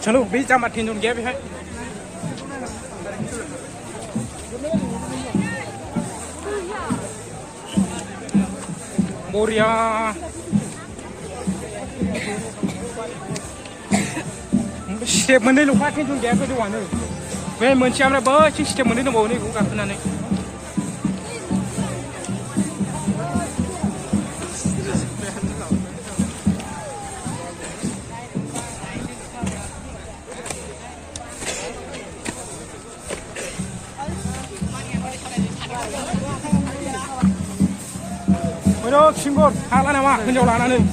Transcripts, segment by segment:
चलो भी जामा तीन जन गया बेहाय बरिया स्टेप मोननै ल'खा तीन जन गया गोजौआनो बे मोनसेया ओमफ्राय बैथिं स्टेप मोननै दंबावो नै बेखौ गाखोनानै Bueno, singgol, hala nama, menjauh lana nih.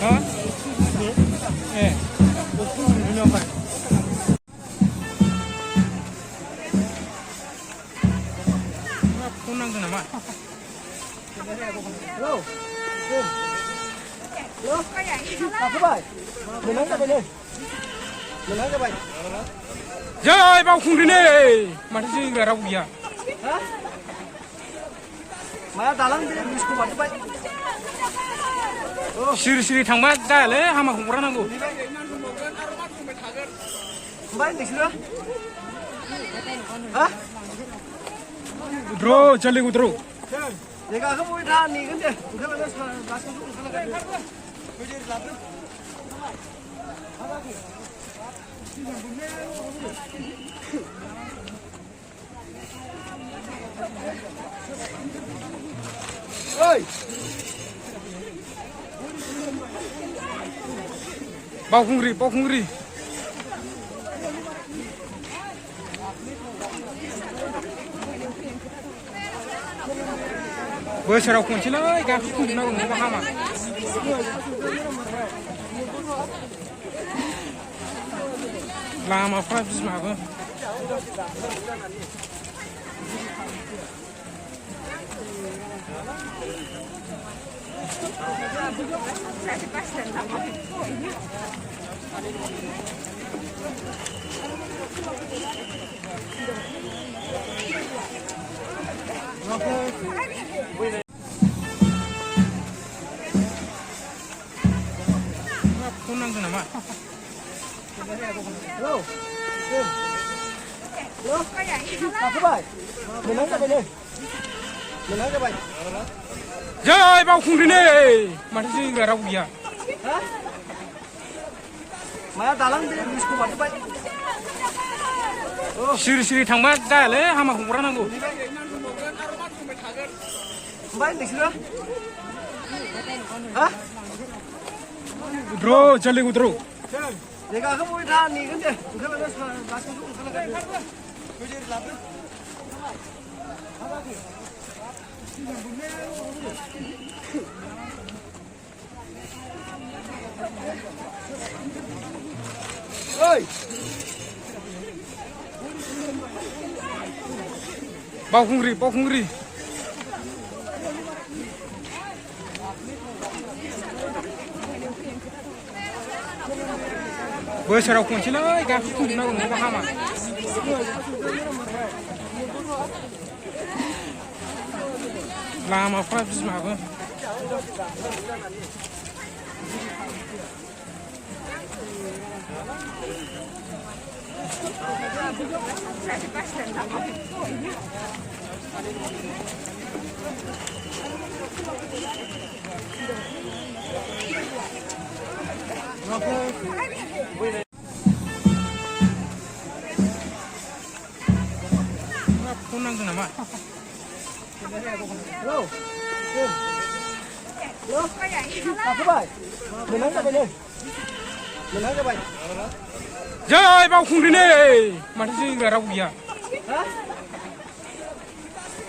Hah? Ini apa? Punang tu nama. Hello. Hello. Apa bay? Menang tak bay? Menang tak bay? Jai, bau kung ni. Mana sih garau dia? Hah? माया दालां बे बिसखौ बारबाय सिरि सिरि थांबा जायालै हामा हमग्रा नांगौ ओमफ्राय नोंसोरो हा उद्रो जल्दी उद्रो जायगाखौ बबे था नेगोन दे ओंखारलांगोन लासैनो ओंखारलांगोन फैदो लाबो Oi! Bau hungry, bau hungry. Bosoraw खनसेलै गाखोफिननांगौ नङाबा हामा लामाफ्रा बिमाबो Punang nama. Hello. Hello. Apa bay? Menang tak bay? Menang tak bay? Jai, bau kung ni. Mana sih garau dia? Hah? Maya dalang bे बिसखौ बारबाय सिरि सिरि थांबा जायालै हामा हमग्रा नांगौ ओमफ्राय नोंसोरो हा उद्रो जल्दी उद्रो जायगाखौ बबे था नेगोन दे ओंखारलांगोन लासैनो ओंखारलांगोन फैदो लाबो Oi! Bau hungry, bau hungry. Bosoraw खनसेलै गाखोफिननांगौ नङाबा हामा लामाफ्रा बिमाबो Punang nama. Hello. Hello. Apa bay? Menang tak bay? Menang tak bay? Jai, bau kung ni. Mana sih garau dia? Hah?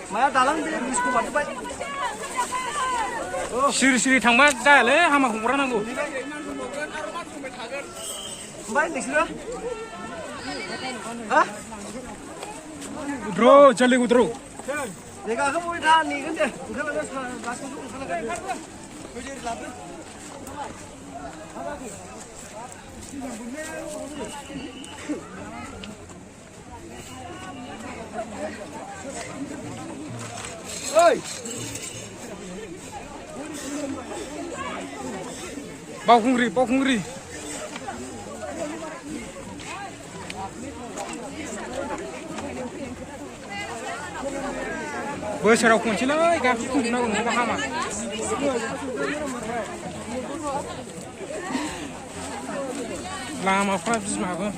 Maya dalang bे बिसखौ बारबाय सिरि सिरि थांबा जायालै हामा हमग्रा नांगौ ओमफ्राय नोंसोरो हा उद्रो जल्दी उद्रो जायगाखौ बबे था नेगोन दे ओंखारलांगोन लासैनो ओंखारलांगोन फैदो लाबो Oi! बावखुंग्रि बोसोराव खनसेलाय गाखोफुंजोबनांगौ नङाबा हामा लामाफ्रा बिमाबो